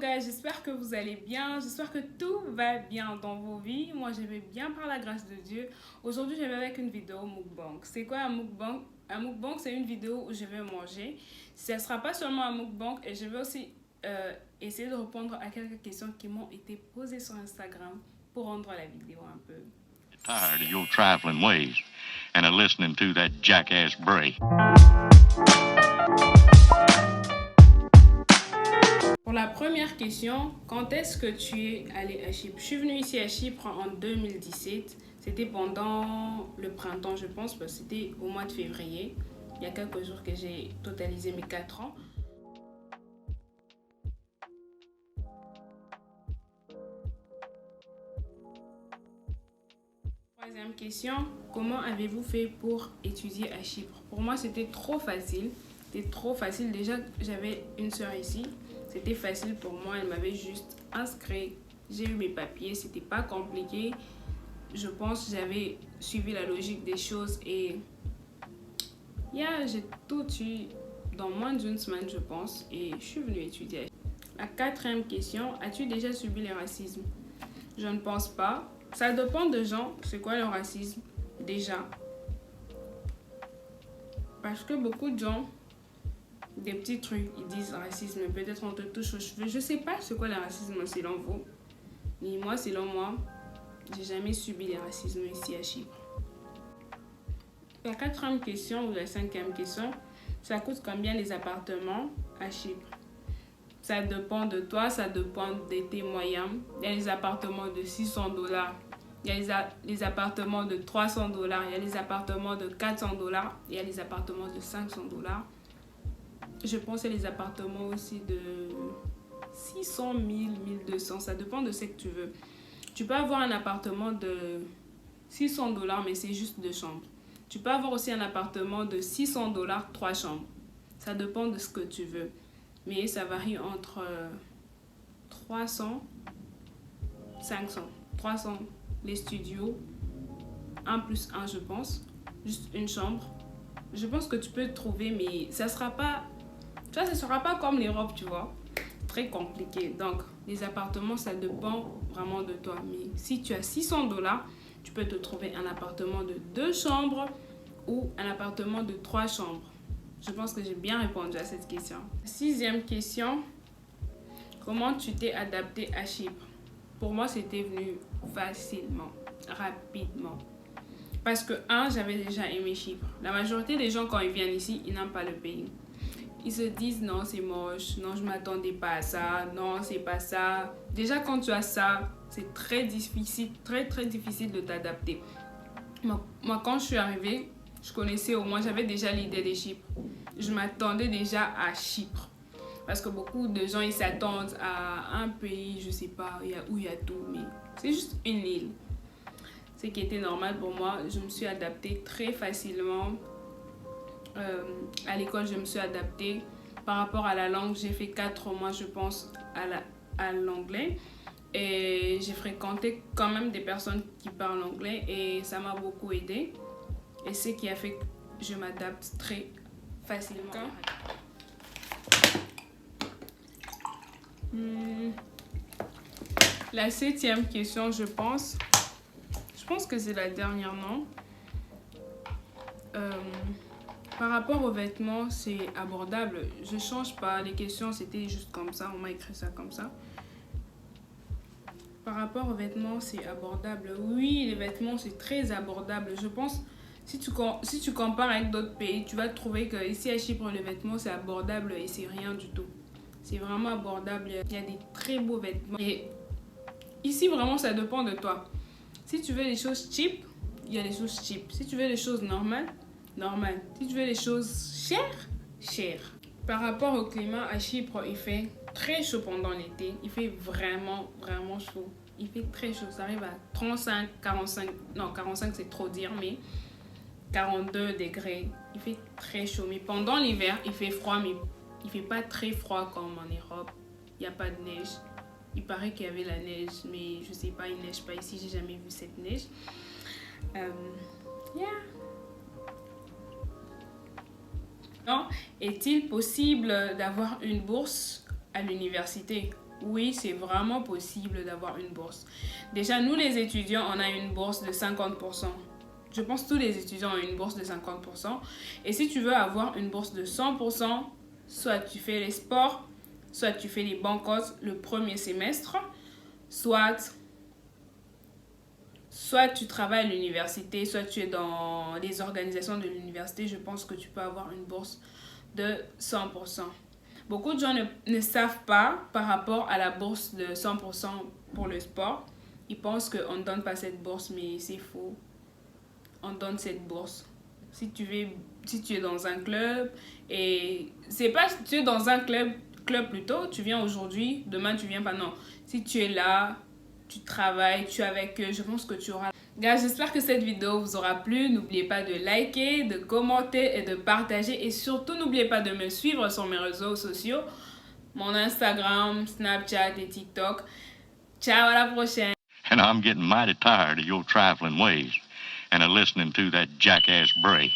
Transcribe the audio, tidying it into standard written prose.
Guys, j'espère que vous allez bien, j'espère que tout va bien dans vos vies. Moi, je vais bien par la grâce de Dieu. Aujourd'hui, je vais avec une vidéo mukbang. C'est quoi un mukbang? Un mukbang, c'est une vidéo où je vais manger. Ce ne sera pas seulement un mukbang et je vais aussi essayer de répondre à quelques questions qui m'ont été posées sur Instagram pour rendre la vidéo un peu. Tired of your trifling ways and of listening to that jackass Bray. Pour la première question, quand est-ce que tu es allé à Chypre? Je suis venue ici à Chypre en 2017. C'était pendant le printemps, je pense, parce que c'était au mois de février. Il y a quelques jours que j'ai totalisé mes 4 ans. Troisième question, comment avez-vous fait pour étudier à Chypre? Pour moi, c'était trop facile. C'était trop facile. Déjà, j'avais une soeur ici. C'était facile pour moi. Elle m'avait juste inscrit. J'ai eu mes papiers. C'était pas compliqué. Je pense que j'avais suivi la logique des choses et j'ai tout eu dans moins d'une semaine, je pense. Et je suis venue étudier. La quatrième question, as-tu déjà subi le racisme? Je ne pense pas. Ça dépend de gens. C'est quoi le racisme? Déjà. Parce que beaucoup de gens, des petits trucs, ils disent racisme, peut-être on te touche aux cheveux. Je sais pas c'est quoi le racisme selon vous. Mais moi, selon moi, j'ai jamais subi le racisme ici à Chypre. La quatrième question ou la cinquième question, ça coûte combien les appartements à Chypre? Ça dépend de toi, ça dépend de tes moyens. Il y a les appartements de $600, il y a les appartements de $300, il y a les appartements de $400, il y a les appartements de $500. Je pense à les appartements aussi de 600 000, 1200, ça dépend de ce que tu veux. Tu peux avoir un appartement de $600, mais c'est juste 2 chambres. Tu peux avoir aussi un appartement de $600, 3 chambres. Ça dépend de ce que tu veux. Mais ça varie entre 300, 500. 300 les studios, 1 plus 1 je pense, juste une chambre. Je pense que tu peux trouver, mais ça sera pas comme l'Europe, tu vois. Très compliqué. Donc, les appartements, ça dépend vraiment de toi. Mais si tu as $600, tu peux te trouver un appartement de 2 chambres ou un appartement de 3 chambres. Je pense que j'ai bien répondu à cette question. Sixième question. Comment tu t'es adapté à Chypre? Pour moi, c'était venu facilement, rapidement. Parce que, j'avais déjà aimé Chypre. La majorité des gens, quand ils viennent ici, ils n'aiment pas le pays. Ils se disent non, c'est moche, non, je m'attendais pas à ça, non, c'est pas ça. Déjà, quand tu as ça, c'est très difficile de t'adapter. Moi, quand je suis arrivée, je connaissais au moins, j'avais déjà l'idée de Chypre. Je m'attendais déjà à Chypre. Parce que beaucoup de gens, ils s'attendent à un pays, je sais pas, où il y a tout, mais c'est juste une île. Ce qui était normal pour moi, je me suis adaptée très facilement. À l'école, je me suis adaptée. Par rapport à la langue, j'ai fait 4 mois, je pense, à l'anglais. Et j'ai fréquenté quand même des personnes qui parlent anglais et ça m'a beaucoup aidée. Et c'est ce qui a fait que je m'adapte très facilement. La 7e question, je pense que c'est la dernière, non? Par rapport aux vêtements, c'est abordable. Je change pas. Les questions, c'était juste comme ça. On m'a écrit ça comme ça. Par rapport aux vêtements, c'est abordable. Oui, les vêtements, c'est très abordable. Je pense, si tu compares avec d'autres pays, tu vas trouver qu'ici à Chypre, les vêtements, c'est abordable et c'est rien du tout. C'est vraiment abordable. Il y a des très beaux vêtements. Et ici, vraiment, ça dépend de toi. Si tu veux les choses cheap, il y a les choses cheap. Si tu veux les choses normales, normal. Si tu veux les choses chères. Par rapport au climat, à Chypre, il fait très chaud pendant l'été. Il fait vraiment, vraiment chaud. Il fait très chaud. Ça arrive à 35, 45. Non, 45 c'est trop dire, mais 42 degrés. Il fait très chaud. Mais pendant l'hiver, il fait froid, mais il fait pas très froid comme en Europe. Il n'y a pas de neige. Il paraît qu'il y avait la neige, mais je sais pas, il neige pas ici. J'ai jamais vu cette neige. Est-il possible d'avoir une bourse à l'université? Oui, c'est vraiment possible d'avoir une bourse. Déjà, nous les étudiants, on a une bourse de 50%. Je pense que tous les étudiants ont une bourse de 50%. Et si tu veux avoir une bourse de 100%, soit tu fais les sports, soit tu fais les banqueroutes le premier semestre, soit tu travailles à l'université, soit tu es dans les organisations de l'université, je pense que tu peux avoir une bourse de 100%. Beaucoup de gens ne savent pas par rapport à la bourse de 100% pour le sport. Ils pensent qu'on ne donne pas cette bourse, mais c'est faux. On donne cette bourse. Si tu es dans un club, et c'est pas si tu es dans un club plutôt, tu viens aujourd'hui, demain tu viens pas, non. Si tu es là, tu travailles, tu es avec eux, je pense que tu auras... Gars, j'espère que cette vidéo vous aura plu. N'oubliez pas de liker, de commenter et de partager. Et surtout, n'oubliez pas de me suivre sur mes réseaux sociaux. Mon Instagram, Snapchat et TikTok. Ciao, à la prochaine. And I'm getting mighty tired of your trifling ways and of listening to that jackass Bray.